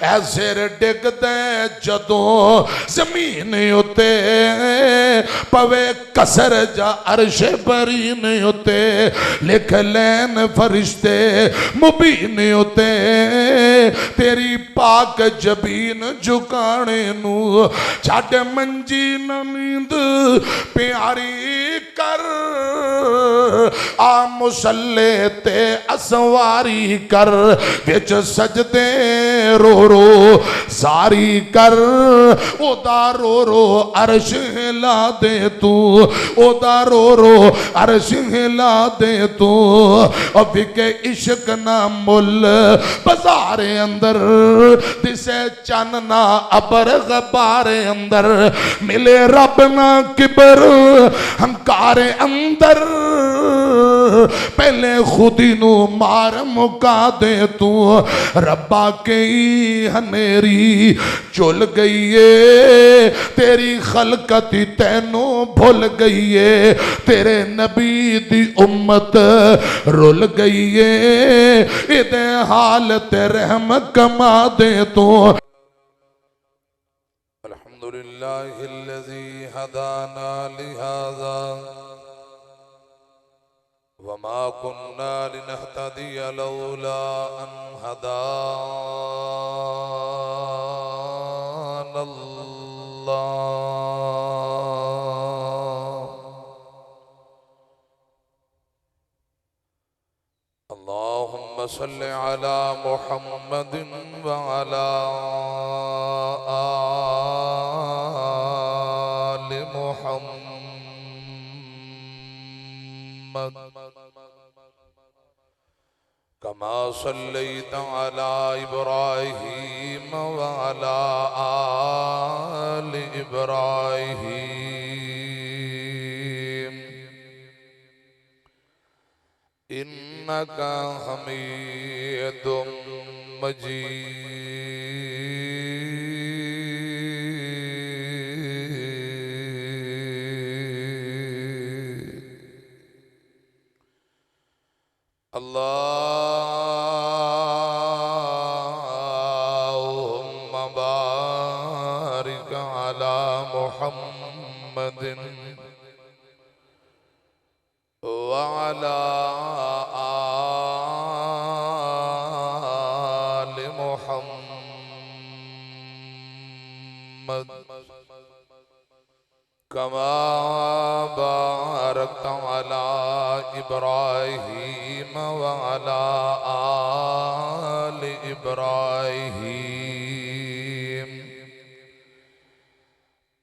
اے سر ڈگ دے جدوں زمین اتے پوے کسر جا عرش برین اتے لکھ لین فرشتے مبین اتے تیری پاک جبین جھکانے نو چھاڑ منجی نمیند پیاری کر آ مسلے تے اسواری کر وچ سجدے رو رو ساری کر او دا رو رو عرش ہلا دے تو او دا رو رو عرش ہلا دے تو اب کے عشق نہ مل بازار اندر دسے چاننا ابر غبار اندر ملے رب نہ کبر ہنکار اندر پہلے خودی نو مار مکا دے تو ربا کی ہنیری چل گئی ہے تیری خلقت تینو بھول گئی ہے تیرے نبی دی امت رول گئی ہے ادھے حالت رحم کما دے تو الحمدللہ الذی ہدانا لہذا وما كنا لنهتدي لولا أن هدانا الله اللهم صل على محمد وعلى آل محمد كما صليت على إبراهيم وعلى آل إبراهيم إنك حميد مجيد اللهم بارك على محمد وعلى آل محمد كما باركت على إبراهيم وعلى آل إبراهيم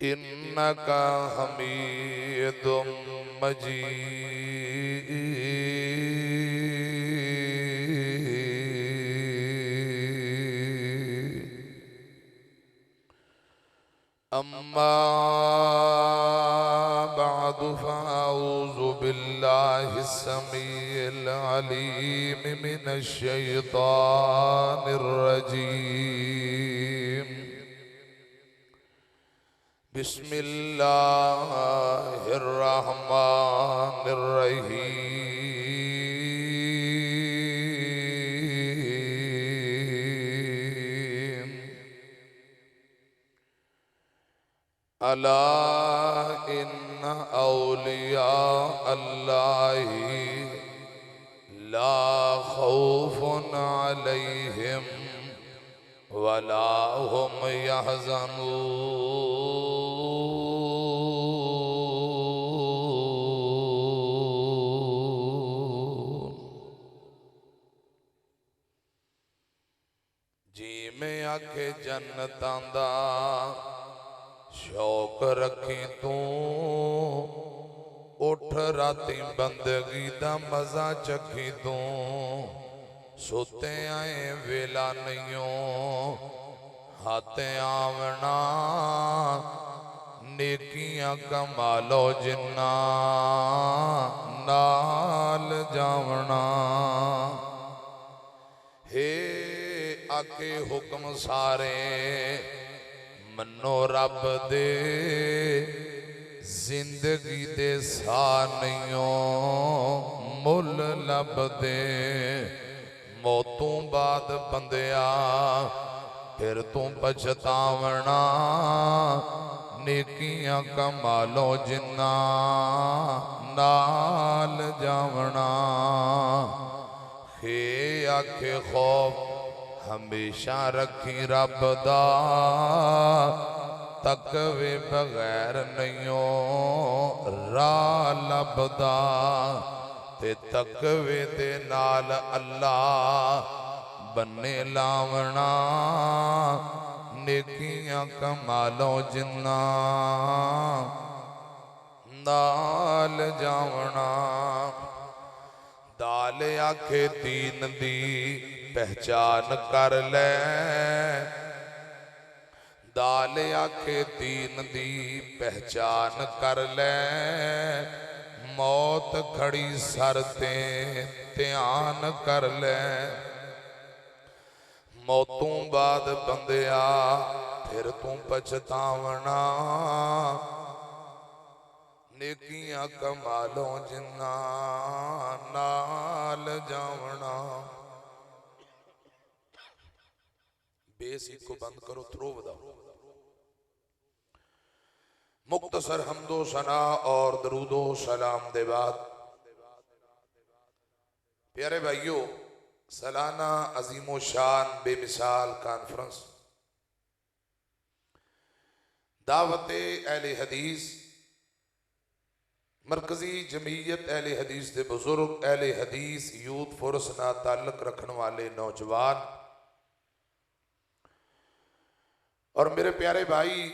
إنك حميد مجيد أما بعد فأعوذ بالله السميع العليم من الشيطان الرجيم بسم الله الرحمن الرحيم ألا إن أولياء الله لا خوف عليهم ولا هم يحزنون جی میں آکھے جنتاں دا شوق رکھی تو اٹھ راتی بندگی دا مزہ چکھی تو سوتے آئیں ویلا نئیوں ہاتھیں آونا نیکیاں کمالو جنہ نال جاونا ہے آکے حکم سارے منو رب دے زندگی دے سانیوں مل لب دے موتوں بعد بندیا پھر تو پچھتاونا نیکیاں کمالو جنہ نال جاونا خے آکھے خوف ہمیشہ رکھی رب دا تقوی بغیر نیوں راہ لبدا تے تقوی دے نال اللہ بننے لاونا نیکیاں کمالو جنہ نال جاونا دال آکھے دین دی پہچان کر لے دال آکھے دین دی پہچان کر لے موت کھڑی سر تے دھیان کر لے موتوں بعد بندیا پھر تو پچھتاونا نیکیاں کمالوں جنہ نال جاونا بیس ہی کو بند کرو تھرو بداؤ مختصر حمد و ثنا اور درود و سلام دے بعد پیارے بھائیو سالانہ عظیم و شان بے مثال کانفرنس دعوت اہل حدیث مرکزی جمعیت اہل حدیث دے بزرگ اہل حدیث یوتھ فورس نہ تعلق رکھنے والے نوجوان اور میرے پیارے بھائی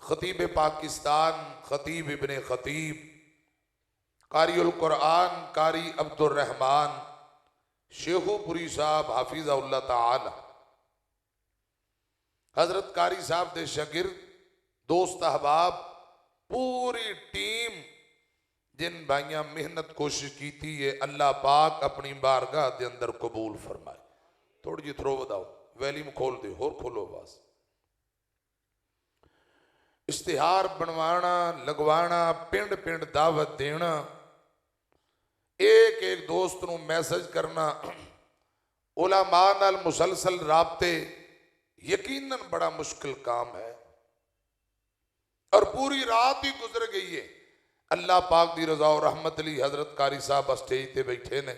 خطیب پاکستان خطیب ابن خطیب قاری القرآن قاری عبد الرحمن شیخو پوری صاحب حافظ اللہ تعالی حضرت قاری صاحب دے شاگرد دوست احباب پوری ٹیم جن بھائیاں محنت کوشش کی تھی یہ اللہ پاک اپنی بارگاہ دے اندر قبول فرمائے تھوڑی جی تھرو بداؤ ویلیم کھول دے اور کھولو باز اشتہار بنوانا لگوانا پنڈ پنڈ دعوت دینا ایک ایک دوست نو میسج کرنا علماء نال مسلسل رابطے یقیناً بڑا مشکل کام ہے اور پوری رات ہی گزر گئی ہے اللہ پاک دی رضا و رحمت لی حضرت قاری صاحب اسٹیج تے بیٹھے نے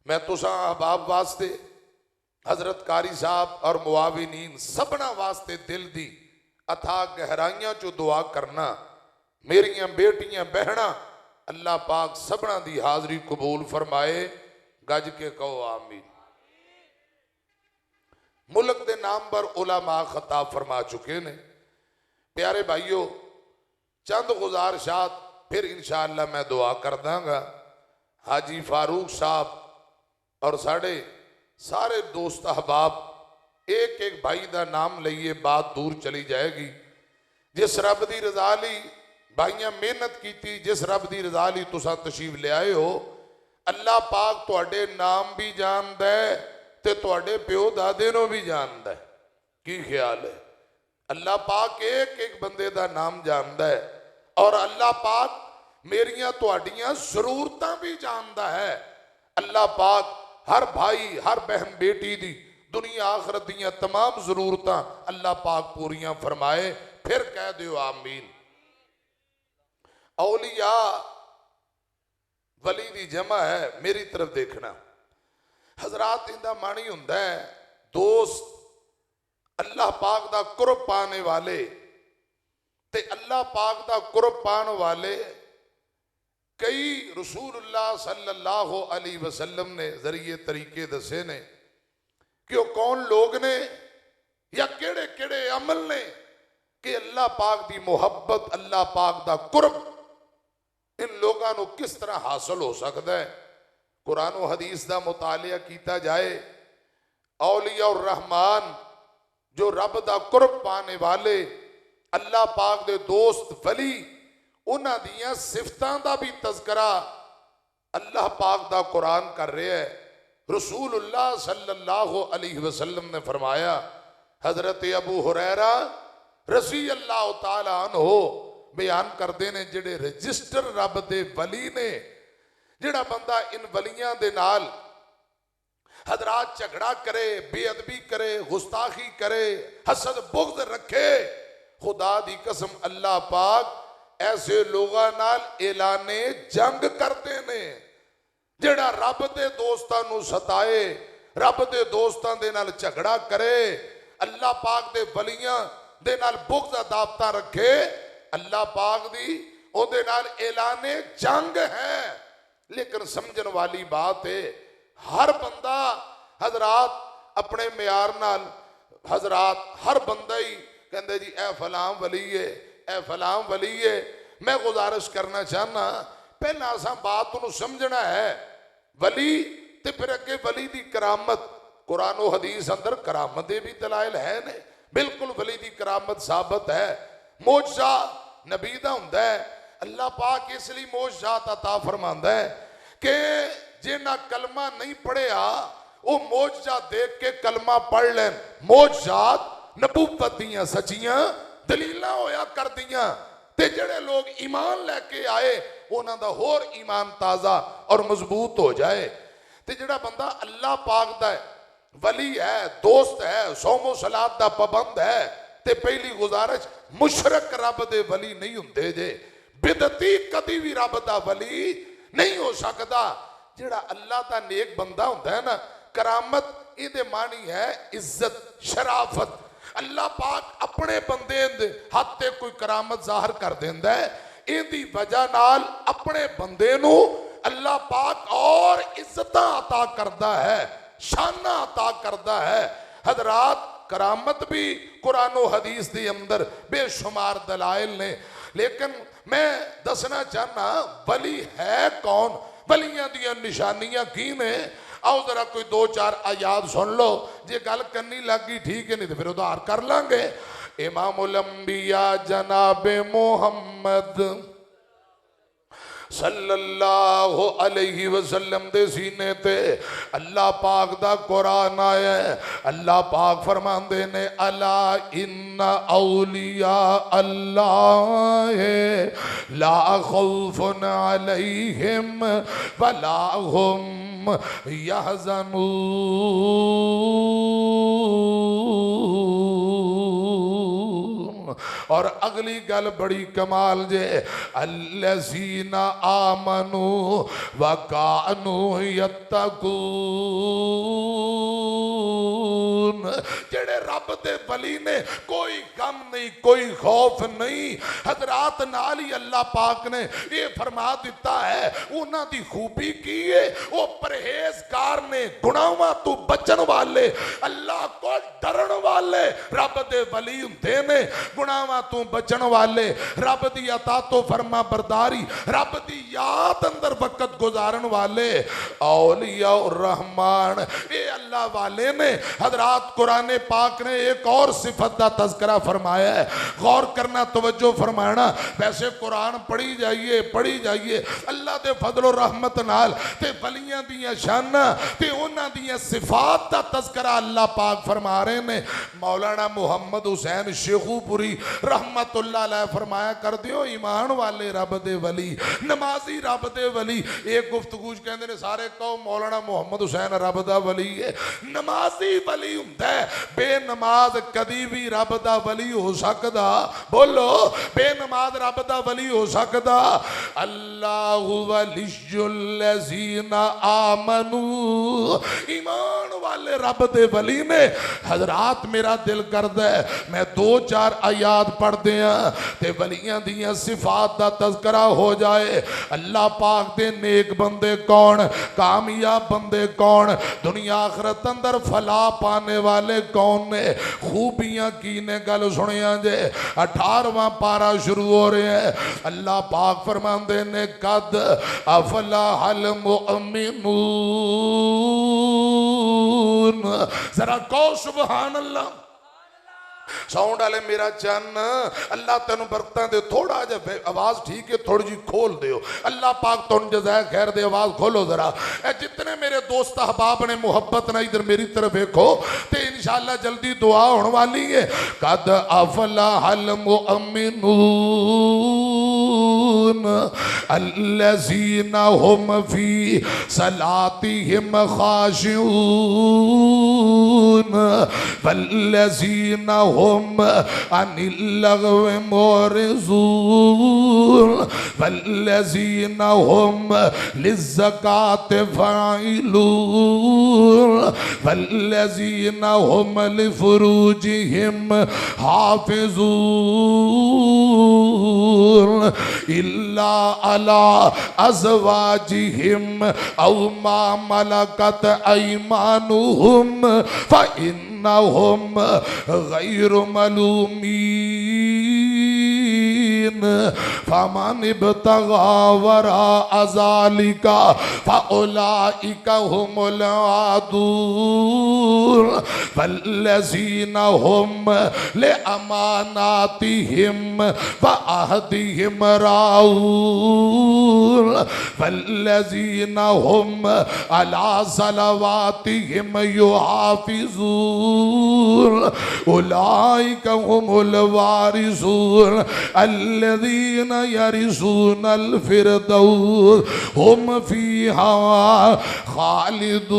میں تساں احباب واسطے حضرت قاری صاحب اور معاونین سبنا واسطے دل دی اتھا گہرائیاں جو دعا کرنا میریاں بیٹیاں بہنا اللہ پاک سبنا دی حاضری قبول فرمائے گج کے کہو آمین ملک دے نام پر علماء خطاب فرما چکے نے پیارے بھائیو چند گزارشات پھر انشاءاللہ میں دعا کر داں گا حاجی فاروق صاحب اور سارے دوست احباب ایک ایک بھائی دا نام لئیے بات دور چلی جائے گی جس رب دی رضا لی بھائیاں محنت کی تھی جس رب دی رضا لی تساں تشریف لے آئے ہو اللہ پاک تواڈے نام بھی جان دے تے تواڈے پیو دادے نو بھی جان دے کی خیال ہے اللہ پاک ایک ایک بندے دا نام جان دے اور اللہ پاک میریاں تواڈیاں ضرورتاں بھی جاندا ہے اللہ پاک ہر بھائی ہر بہن بیٹی دی دنیا آخرت دیاں تمام ضرورتاں اللہ پاک پوریاں فرمائے پھر کہہ دیو آمین اولیاء ولی دی جمع ہے میری طرف دیکھنا حضرات اندہ مانی ہوندہ ہے دوست اللہ پاک دا قرب پانے والے تے اللہ پاک دا قرب پانے والے کئی رسول اللہ صلی اللہ علیہ وسلم نے ذریعے طریقے دسے نے کہ وہ کون لوگ نے یا کیڑے کیڑے عمل نے کہ اللہ پاک دی محبت اللہ پاک دا قرب ان لوگاں نو کس طرح حاصل ہو سکتا ہے قرآن و حدیث دا مطالعہ کیتا جائے اولیاء الرحمن جو رب دا قرب پانے والے اللہ پاک دے دوست ولی انہاں دیاں صفتاں دا بھی تذکرہ اللہ پاک دا قرآن کر رہے ہیں رسول اللہ صلی اللہ علیہ وسلم نے فرمایا حضرت ابو ہریرہ رضی اللہ تعالیٰ عنہ بیان کر دینے جڑے رجسٹر رب دے ولی نے جڑا بندہ ان ولیاں دے نال حضرات جھگڑا کرے، بے ادبی کرے، گستاخی کرے، حسد بغض رکھے، خدا دی قسم اللہ پاک ایسے لوگاں نال اعلان جنگ کرتے نے۔ جڑا رب دے دوستاں نو ستائے، رب دے دوستاں دے نال جھگڑا کرے، اللہ پاک دے ولیاں دے نال بغض عداوتاں رکھے، اللہ پاک دی او دے نال اعلان جنگ ہے۔ لیکن سمجھن والی بات ہے، ہر بندہ حضرات اپنے معیار نال، حضرات ہر بندہ ہی کہندے جی اے فلاں ولی ہے، اے فلاں ولی ہے۔ میں گزارش کرنا چاہنا پہلا اساں بات انہوں سمجھنا ہے، ولی تے پھر اگے ولی دی کرامت، قرآن و حدیث اندر کرامت بھی دلائل ہے نے، بالکل ولی دی کرامت ثابت ہے۔ معجزہ نبی دا ہوندا ہے، اللہ پاک اس لیے معجزات عطا فرماندا ہے کہ جنہ کلمہ نہیں پڑھیا وہ معجزہ دیکھ کے کلمہ پڑھ لیں۔ معجزات نبوت دیاں سچیاں دلیلاں ہویا کر دیاں، تے جڑے لوگ ایمان لے کے آئے انہاں دا ہور ایمان تازہ اور مضبوط ہو جائے۔ تے جڑا بندہ اللہ پاک دا ہے، ولی ہے، دوست ہے، صوم و صلاۃ دا پابند ہے، تے پہلی گزارش مشرک رب دے ولی نہیں ہوندے جے، بدعتی کدی بھی رب دا ولی نہیں ہو سکتا۔ جڑا اللہ دا نیک بندہ ہوندا ہے نا، کرامت یہ دے معنی ہے عزت، شرافت۔ اللہ پاک اپنے بندے دے ہاتھ تے کوئی کرامت ظاہر کر دیندا ہے، این دی وجہ نال اپنے بندے نو اللہ پاک اور عزتاں عطا کردا ہے، شانہ عطا کردا ہے۔ حضرات کرامت بھی قرآن و حدیث دی اندر بے شمار دلائل نے، لیکن میں دسنا چاہنا ولی ہے کون، ولیاں دیاں نشانیاں کی نے۔ آؤ ذرا کوئی دو چار آیات سن لو، جے گل کرنی لگی ٹھیک ہے، نہیں تو پھر ادھار کر لیں گے۔ امام الانبیاء جناب محمد صلی اللہ علیہ وسلم دے سینے تے اللہ پاک دا قرآن آیا ہے۔ اللہ پاک فرماندے نے الا ان اولیاء اللہ لا خوف علیہم ولا هم يحزنون۔ اور اگلی گل بڑی کمال جے، الذین آمنوا وکانوا یتقون، جڑے رب دے ولی نے کوئی غم نہیں، کوئی خوف نہیں۔ حضرات نال ہی اللہ پاک نے یہ فرما دیتا ہے انہاں دی خوبی کی ہے، وہ پرہیزگار نے، گناہاں تو بچن والے، اللہ کو ڈرن والے رب دے ولی ہوندے نے، گناہاں تو بچن والے، رب دی اطاعت و فرما برداری، رب دی یاد اندر وقت گزارن والے، اولیاء الرحمن اے اللہ والے نے۔ حضرات قرآن پاک نے ایک اور صفت دا تذکرہ فرمایا ہے، غور کرنا، توجہ فرمانا۔ ویسے قرآن پڑھی جائیے اللہ دے فضل و رحمت نال تے ولیاں دیاں شانہ تے انہاں دیاں صفات دا تذکرہ اللہ پاک فرما رہے نے۔ مولانا محمد حسین شیخو پوری رحمت اللہ علیہ فرمایا کر دیو، ایمان والے رب دے ولی، نمازی رب دے ولی۔ ایک گفتگوش کہندے نے سارے کہو مولانا محمد حسین رب دا ولی ہے، نمازی ولی ہوندا ہے، بے نماز کدی بھی رب دا ولی ہو سکدا؟ بولو بے نماز رب دا ولی ہو سکدا؟ اللہ ولی الذین آمنوا، ایمان والے رب دے ولی نے۔ حضرات میرا دل کردا ہے میں دو چار آیات پڑھ دیاں تے ولیاں دیاں صفات دا تذکرہ ہو جائے۔ اللہ پاک دے نیک بندے کون، کامیاب بندے کون، دنیا آخرت اندر فلاح پانے والے کون نے، خوبیاں کی نے، گل سنیاں جے۔ 18واں پارہ شروع ہو رہے ہیں، اللہ پاک فرماندے نے قد افلح المؤمنون، ذرا کہو سبحان اللہ۔ ساؤنڈ والے میرا چن اللہ تینوں برکتاں دے، تھوڑا جا آواز ٹھیک ہے تھوڑی جی کھول دیو، اللہ پاک تون جزائے خیر دے، آواز کھولو ذرا۔ اے جتنے میرے دوست احباب نے محبت نہ ادھر میری طرف دیکھو تے انشاءاللہ جلدی دعا ہونے والی ہے۔ قد افلح المؤمنون الذین هم فی صلاتهم خاشعون والذین هم عن اللغو معرضون والذین هم للزکاة فاعلون والذین هم لفروجهم حافظون الا علی ازواجهم او ما ملکت ایمانهم فإنهم غیر ملومین فمن ابتغى وراء ذلك فأولئك هم العادون والذين هم لأماناتهم وعهدهم راعون والذين هم على صلواتهم يحافظون أولئك هم الوارثون الذين يرثون الفردوس هم فيها خالدون.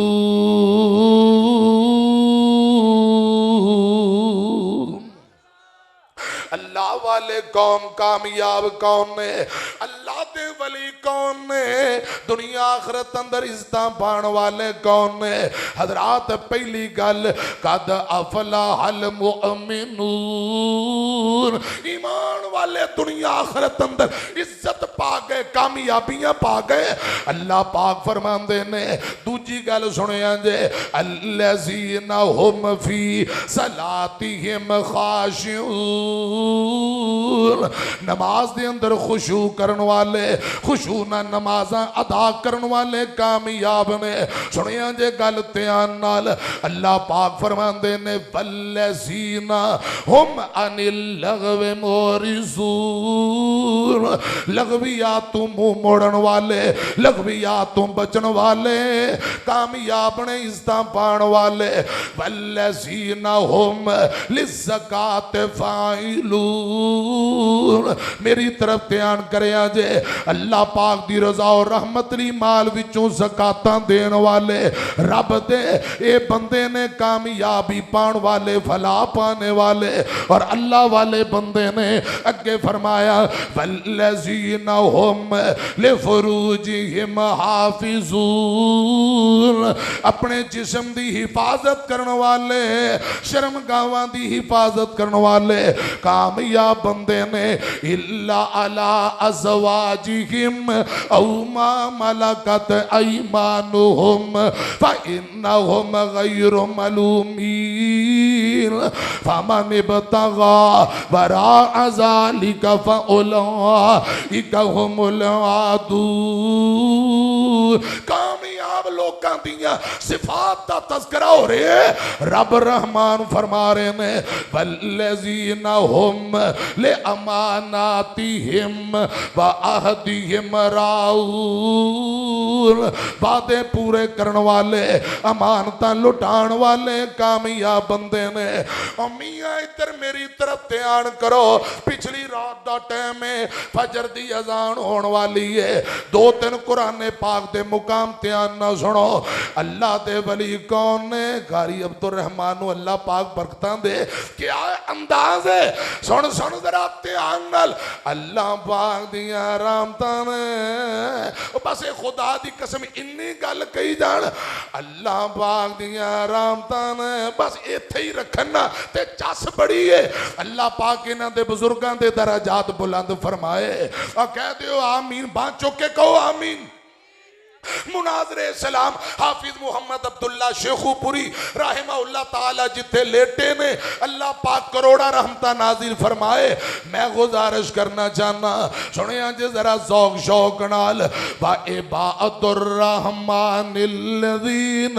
اللہ والے کون کامیاب کون نے؟ اللہ دے ولی کون نے؟ دنیا آخرت اندر عزتاں پان والے کون نے؟ حضرات پہلی گل قد افلح المؤمنون، ایمان والے دنیا آخرت اندر عزت پا گئے، کامیابیاں پا گئے. اللہ پاک فرماندے نے دوجی گل سنیا جے الذین هم فی صلاتہم خاشعون، نماز دے اندر خشوع کرن والے، خشوع نہ نمازاں ادا کرن والے کامیاب نے. سنیا جے گل دھیان نال اللہ پاک فرماندے نے والذین هم عن اللغو معرضون، لغویاتوں منہ موڑن والے، لغویاتوں بچن والے کامیاب نے، عزتاں پان والے. والذین هم للزکاة فاعلون، میری طرف دھیان کرے آجے اللہ پاک دی رضا اور رحمت لی مال وچوں زکاتاں دین والے رب دے اے بندے نے کامیابی پان والے، فلاح پانے والے. اور اللہ والے بندے نے اگے فرمایا والذین هم لفروجہم حافظون، اپنے جسم دی حفاظت کرن والے، شرمگاواں دی حفاظت کرن والے کامیاب بندے نے. الا علی ازواجہم او ما ملکت ایمانہم فإنہم غیر ملومین فمن ابتغى وراء ذلك فأولئك هم العادون. کامیاب لوکاں دیاں صفات دا تذکرہ ہو رہے ہیں. رب رحمان فرما رہے ہیں والذین هم لأماناتهم وعہدهم راعون، وعدے پورے کرن والے، امانتاں لٹان والے کامیاب بندے نے. میاں ادھر میری طرف دھیان کرو، پچھلی رات دا ٹائم ہے، فجر دی اذان ہون والی ہے. دو تین قرآن پاک دے مقام دھیان نہ سنو. اللہ دے ولی کون نے؟ قاری عبدالرحمن اللہ پاک برکتاں دے. کیا انداز ہے؟ سن سن ذرا دھیان نال. اللہ پاک دیاں رحمتاں نے، بس خدا دی قسم انی گل کہی جان، اللہ پاک دیاں رحمتاں نے بس ایتھے ہی رکھنا تے چس بڑی ہے. اللہ پاک انہاں دے بزرگاں دے درجات بلند فرمائے. اور کہہ دیو آمین، بان چکے کہو آمین. مناظر اسلام حافظ محمد عبداللہ شیخو پوری رحمہ اللہ تعالی جتھے لیٹے نے اللہ پاک کروڑا رحمتہ نازل فرمائے. میں گزارش کرنا چاہنا سنیاں جے ذرا ذوق شوق نال وَعِبَادُ الرَّحْمَنِ الَّذِينَ،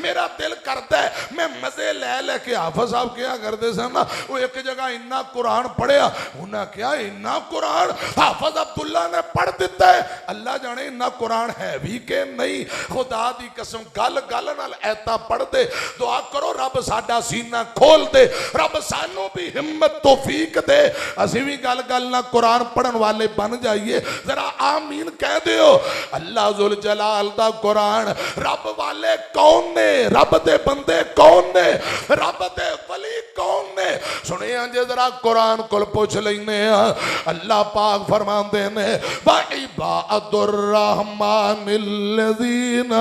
میرا دل کرتا ہے میں مزے لے لے کے حافظ صاحب کیا کرتے سن نا، وہ ایک جگہ انہا قرآن پڑھیا، انہا کیا انہا قرآن حافظ عبداللہ نے پڑھ دیتا ہے. اللہ جانے انہا قرآن ہے بھی کہ نہیں؟ خدا دی قسم گل گل نال ایتا پڑھ دے دعا کرو رب ساڈا سینہ کھول دے، رب سانو بھی ہمت توفیق دے، اسی بھی گل گل نہ قرآن پڑھن والے بن جائیے۔ ذرا آمین کہہ دیو۔ اللہ ذوالجلال دا قرآن رب والے کون نے؟ رب دے بندے کون نے؟ رب دے ولی کون نے؟ سنیں جے ذرا قرآن کل پوچھ لینے ہیں۔ اللہ پاک فرماندے نے وَعِبَادُ الرَّحْمَنِ الَّذِينَ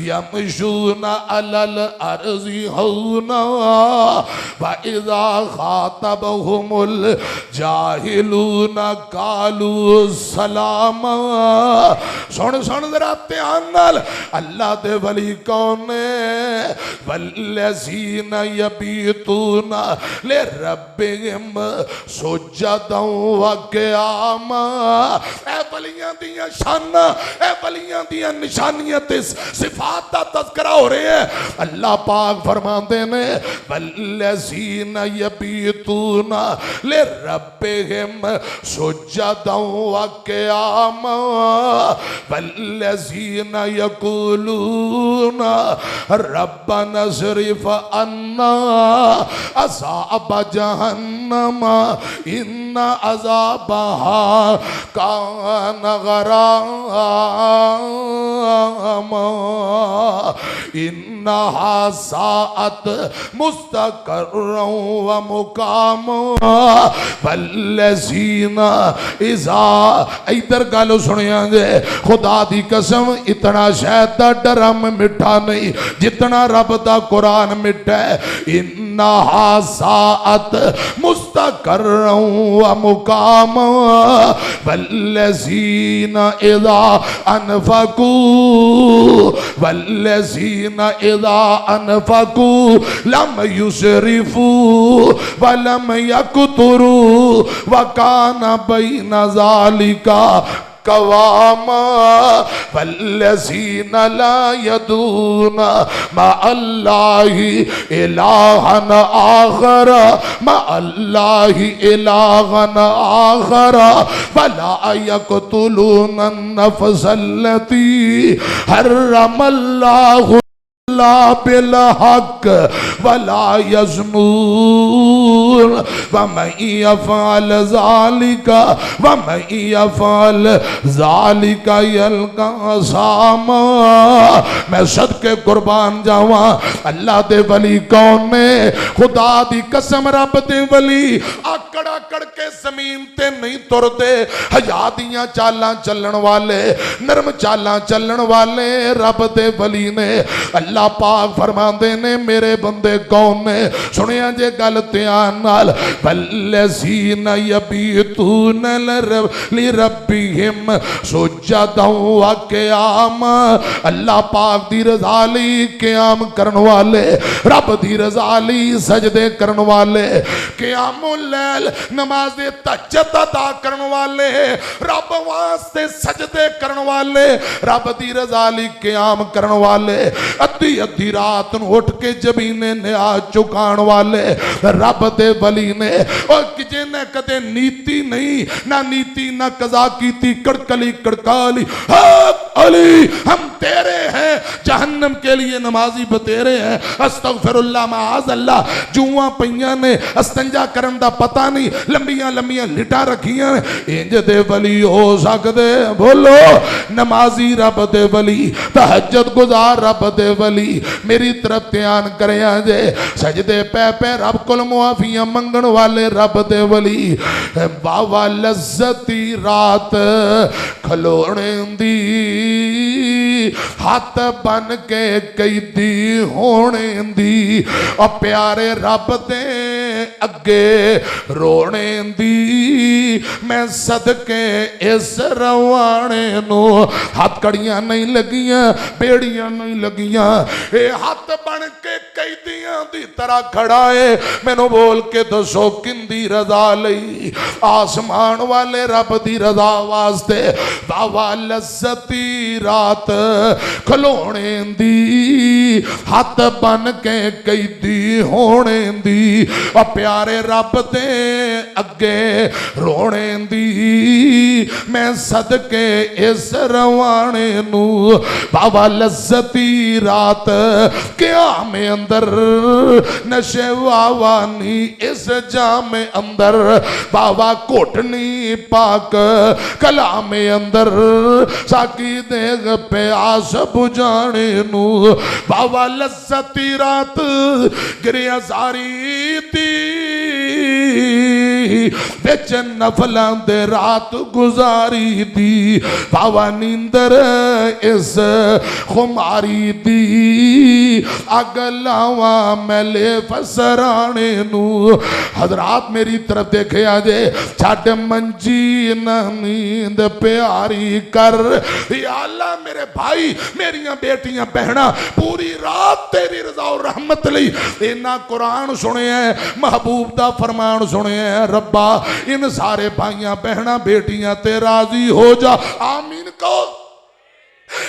يَمْشُونَ عَلَى الْأَرْضِ هَوْنًا وَإِذَا خَاطَبَهُمُ الْجَاهِلُونَ قَالُوا سَلَامًا۔ سن ذرا دھیان نال، اللہ دے ولی کون نے؟ وَالَّذِينَ يَبِيتُونَ لِرَبِّهِمْ سُجَّدًا وَقِيَامًا۔ اے ولیاں دیاں شاناں، اے ولیاں دیاں نشانیاں تے صفات دا تذکرہ ہو رہے ہیں۔ اللہ پاک فرماندے نے وَالَّذِينَ يَبِيتُونَ لِرَبِّهِمْ سُجَّدًا وَقِيَامًا وَالَّذِينَ يَقُولُونَ رَبَّنَا اصْرِفْ عَنَّا عَذَابَ جَهَنَّمَ إِنَّ عَذَابَهَا كَانَ غَرَامًا إِنَّهَا سَاءَتْ مُسْتَقَرًّا وَمُقَامًا وَالَّذِينَ إِذَا ادھر گالو سنیاں جے خدا دی قسم اتنا شاید دا ڈرم مٹھا نہیں جتنا رب دا قرآن مٹھا ہے۔ انہا ساعت مستقرا ومقاما والذین اذا انفقوا لم یسرفوا ولم یقتروا وکان بین ذالک قواما والذین لا یدون مع اللہ الہا آخر ولا یقتلون النفس التي حرم اللہ لا بالحق ولا يزنون ومن يفعل ذلك يلقى عصاما۔ میں صدقے قربان جاواں، اللہ دے ولی کون نے؟ خدا دی قسم رب دے ولی آکڑ آکڑ کے زمین تے نہیں تردے، حیا دیاں چالاں چلن والے، نرم چالاں چلن والے رب دے ولی نے۔ اللہ پاک فرماندے نے میرے بندے کون نے؟ سنیاں جے گل دھیان نال، والذین یبیتون لربہم سجدا وقیاما۔ اللہ پاک دی رضا لئی قیام کرن والے، رب دی رضا لئی سجدے کرن والے، قیام اللیل نماز تہجد ادا کرن والے، رب واسطے سجدے کرن والے، رب دی رضا لئی قیام کرن والے، ادھی رات نو اٹھ کے جبینے نیاز چکان والے رب دے ولی نے۔ اور کجے نے کدے نیتی نہیں، نہ نیتی نہ قضا کیتی، کڑکلی کڑکالی حق علی ہم تیرے ہیں، جہنم کے لیے نمازی بتیرے ہیں، استغفر اللہ معاذ اللہ، جوہاں پہیاں نے استنجا کرن دا پتہ نہیں، لمبیاں لمبیاں لٹا رکھیاں نے، انج دے ولی ہو سکدے؟ بولو نمازی رب دے ولی، تہجد گزار رب دے ولی، میری طرف دھیان کریں جے، سجدے پہ پہ رب کل معافیاں منگن والے رب دے ولی، باوا لذتی رات کھلونے دی ہاتھ بن کے قیدی ہونے دی، اور پیارے رب دے اگے رونے دی، میں صدقے اس روانے نو ہاتھ کڑیاں نہیں لگیاں، بیڑیاں نہیں لگیاں، اے ہاتھ بن کے قیدیاں دی طرح کھڑا ہے مینوں بول کے دسو کندی رضا لئی آسمان والے رب دی رضا واسطے واوا لذتی رات کھلونے دی ہاتھ بن کے قیدی ہونے دی پیارے رب دے اگے رونے دی میں صدقے اس روانے نو واوا لذتی رات قیام اندر نشے واوانی اس جام اندر واوا کوٹنی پاک کلام اندر ساکی دیگ پیاس بجانے نو واوا لذتی رات گریا زاری تی بچ نفلان دے رات گزاری دی واوا نیندر اس خماری دی اگلاوا میلے فسرانے نو حضرات میری طرف دیکھے آجے چھاٹ منجی نہ نیند پیاری کر یا اللہ میرے بھائی میریاں بیٹیاں بہنا پوری رات تیری رضا اور رحمت لئی انہاں قرآن سنے ہیں محبوب دا فرمان سنے ہیں ربا ان سارے بھائیاں بہنا بیٹیاں تے راضی ہو جا آمین کو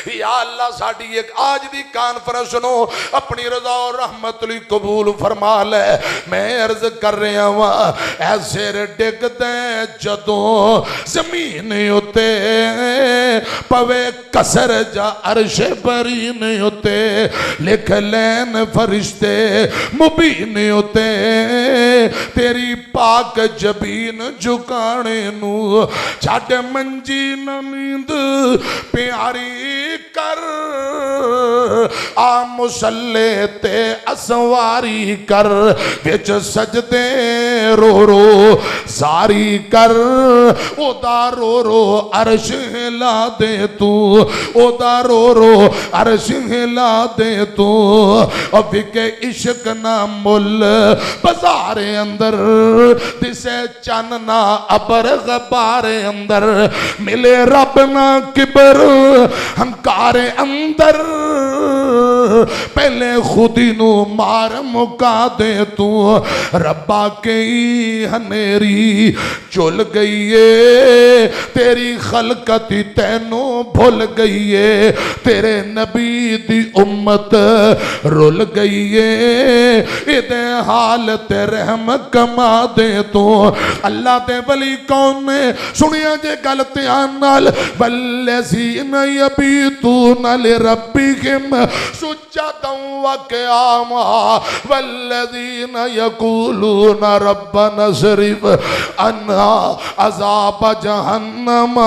یا اللہ ساڑھی ایک آج دی کانفرنس نو اپنی رضا اور رحمت لی قبول فرما لے میں عرض کر رہا ہوں ایسے ڈگ دیں جدوں زمین ہوتے پوے کسر جا عرش برین ہوتے لکھ لین فرشتے مبین ہوتے تیری پاک جبین جھکانے نو چھاٹ منجی نیند پیاری کر آ مسلے تے اسواری کر وچ سجدے رو رو ساری کر او دا رو رو عرش ہلا دے تو او دا رو رو عرش ہلا دے تو اب کے عشق نہ مل بازار اندر دسے چاننا ابر غبار اندر ملے رب نہ کبر ہنکار اندر پہلے خودی نو مار مکا دے تو ربا کی ہنیری چل گئی ہے تیری خلقتی تینوں بھول گئی ہے تیرے نبی دی امت رول گئی ہے ادھے حالت رحم کما دے تو اللہ دے ولی کون نے سنیا جے گلتیاں نال والذین یبیتون لربہم سجدا وقیاما والذین یقولون ربنا اصرف عنا عذاب جہنم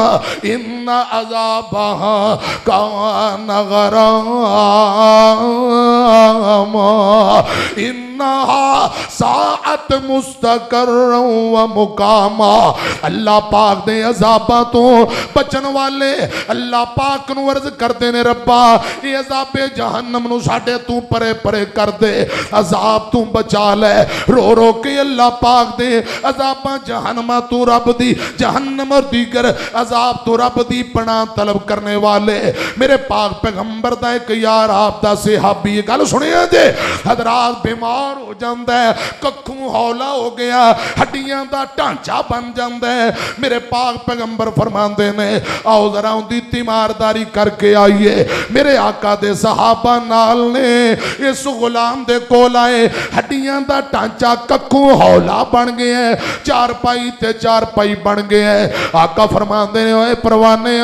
ان عذابها کان غراما انہا ساعت مستقر و مقاما اللہ پاک دے عذابہ تو بچن والے اللہ پاک نو عرض کر دے نے ربا یہ عذاب جہنم نو ساڑھے تو پرے پرے کر دے عذاب تو بچا لے رو رو کے اللہ پاک دے عذاب جہنم تو رب دی جہنم اور دیگر عذاب تو رب دی پناہ طلب کرنے والے میرے پاک پیغمبر دا ایک یار آپ دا صحابی یہ گل سنے جے حضرات بیمار ہو جاندہ ہے ککھوں ہولا ہو گیا ہڈیاں دا ٹانچہ بن جاندہ ہے میرے پاک پیغمبر فرمان دینے آؤ ذرا ان دی تیمارداری کر کے آئیے میرے آقا دے صحابہ نال نے اس غلام دے کول آئے ہڈیاں دا ٹانچہ ککھوں ہولا بن گئے ہیں چار پائی تے چار پائی بن گئے ہیں آقا فرمان دینے ہوئے پروانے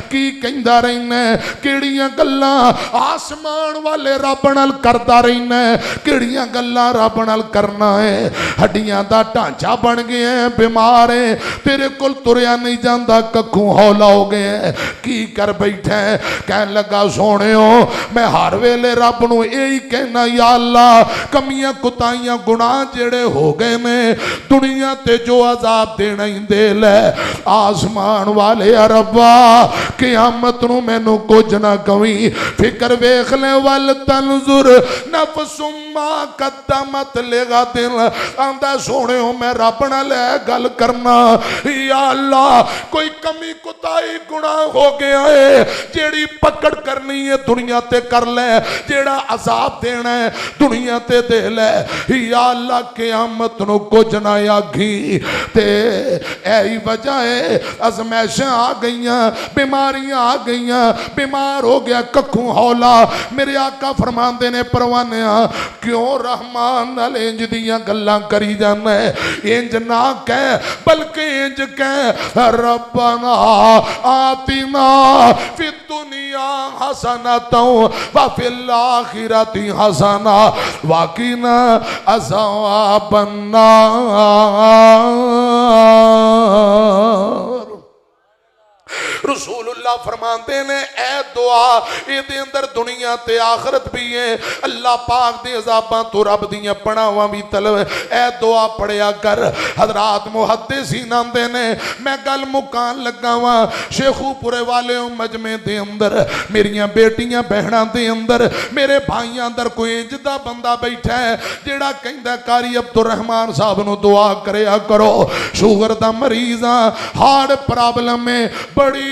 کی کہندہ رہنے کیڑیاں گلہ آسمان والے رابنال کردہ رہنے کیڑیاں گلہ رابنال کرنا ہے ہڈیاں دا ٹانچہ بن گئے ہیں بیمار ہیں تیرے کل تریا نہیں جاندہ ککھوں ہولا ہو گئے ہیں کی کر بیٹھے ہیں کہنے لگا سونے ہو میں ہر ویلے رب نو یہی کہنا یا اللہ کمیاں کتائیاں گناہ جڑے ہو گئے میں دنیا تے جو عذاب دینا ہی دے لے آسمان والے ربا قیامت نو میں نو کچھ نہ کوئی فکر ویخ لے والتنظر نفس ما قد قدمت لغدن آندا سونے میں رب نال گل کرنا یا اللہ کوئی کمی کوتاہی گناہ ہو گیا ہے جیڑی پکڑ کرنی ہے دنیا تے کر لے جیڑا عذاب دینا ہے دنیا تے دے لے یا اللہ قیامت نو کچھ نہ آگھی تے ایہی وجہ ہے ازمائشاں آ گئیاں بیماریاں آ گئیاں بیمار ہو گیا ککھوں ہولا میرے آقا فرماندے نے پروانیاں کیوں رحمان نال انج دیاں گلاں کری جانا ہے انج نہ کہہ بلکہ انج کہہ ربنا آتنا فی الدنیا حسنۃ وفی الآخرۃ حسنۃ وقنا عذاب النار۔ رسول اللہ فرماندے نے اے دعا اے دے اندر دنیا تے آخرت بھی ہے اللہ پاک دے عذاباں تو رب دیاں پناواں بھی طلب اے دعا پڑھیا کر۔ حضرات محدثین آندے نے میں گل مکان لگا واں شیخو پورے والے مجمع دے اندر میریاں بیٹیاں بہناں دے اندر میرے بھائیاں اندر کوئی انجدہ بندہ بیٹھا ہے جیڑا کہندا قاری عبدالرحمان صاحب نو دعا کریا کرو شوگر دا مریضاں ہارٹ پرابلم میں بڑی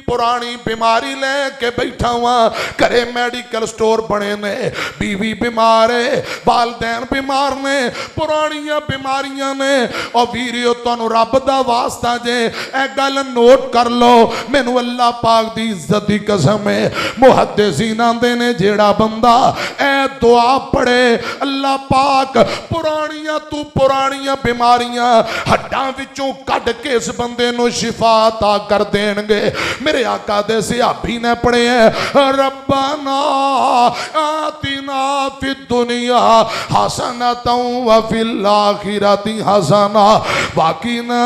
پرانی بیماری لے کے بیٹھا ہوا کرے میڈیکل سٹور بنے نے بیوی بیمار ہے والدین بیمار نے پرانیاں بیماریاں نے اور ویریو تانوں رب دا واسطہ جے اے گل نوٹ کر لو مینوں اللہ پاک دی عزت دی قسم ہے محدثین آندے نے جیڑا بندہ اے دعا پڑھے اللہ پاک پرانیاں تو پرانیاں بیماریاں ہڈاں وچوں کڈ کے اس بندے نو شفا عطا کر دین گے۔ میرے آقا دے صحابی نے پڑھے ہیں ربنا آتنا فی الدنیا حسنۃ وفی الآخرۃ حسنۃ وقنا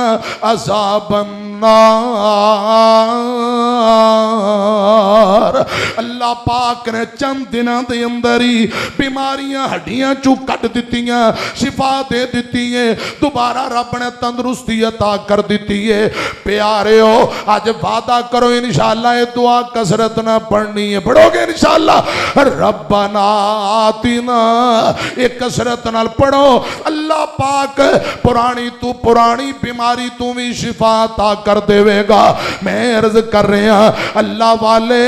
عذاب النار۔ اللہ پاک نے چند دنوں دے اندر ہی بیماریاں ہڈیاں چوں کٹ دتیاں شفا دے دیتی ہے دوبارہ رب نے تندرستی عطا کر دیتی ہے۔ پیاریو آج وعدہ کرو انشاءاللہ یہ دعا کثرت نہ پڑھنی ہے پڑھو گے انشاءاللہ ربنا آتنا ایک کثرت نہ پڑھو اللہ پاک پرانی تو پرانی بیماری تو بھی شفا عطا کر دے گا۔ میں عرض کر رہے ہیں اللہ والے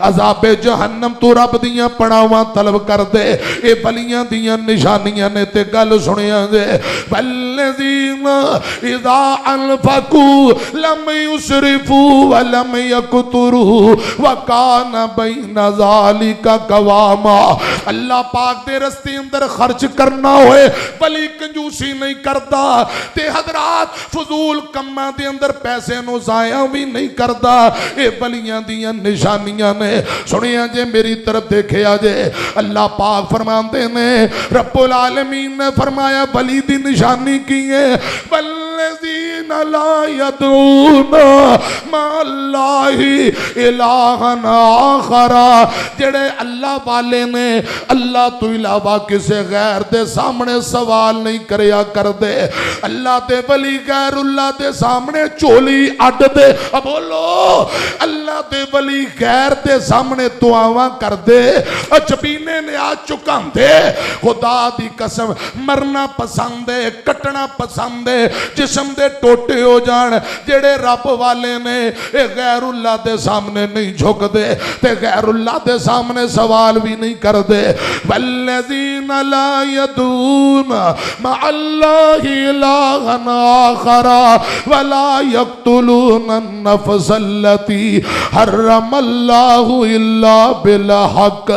عذاب جہنم تو رب دیاں پناواں طلب کر دے اے بلیاں دیاں نشانیاں نے تے گل سنیاں دے والذین اذا انفقوا لم يسرفوا ولم يقتروا وكان بين ذلك قواما۔ اللہ پاک دے رستے اندر خرچ کرنا ہوئے ولی کنجوسی نہیں کرتا تے حضرات فضول کماں دے اندر پیسے نو ضائع بھی نہیں کرتا اے ولیاں دیاں نشانیاں نے سنیاں جے میری طرف دیکھے آجے اللہ پاک فرماندے نے رب العالمین نے فرمایا ولی دی نشانی کی ہے والذین لا یدعون ما اللہ الہا آخر جڑے اللہ والے نے اللہ تو علاوہ کسے غیر دے سامنے سوال نہیں کریا کر دے اللہ دے ولی غیر اللہ دے سامنے چولی اڈ دے بولو اللہ دے ولی غیر دے سامنے دعاواں کر دے چپینے نے آج چکان دے خدا دی قسم مرنا پسند ہے کٹنا پسند ہے جسم دے ٹوٹے ہو جان جڑے رب والے نے غیر اللہ دے سامنے نہیں جھک دے تے غیر اللہ دے سامنے سوال بھی نہیں کر دے والذین لا یدعون مع اللہ الہا آخر ولا یقتلون النفس التي حرم اللہ الا بالحق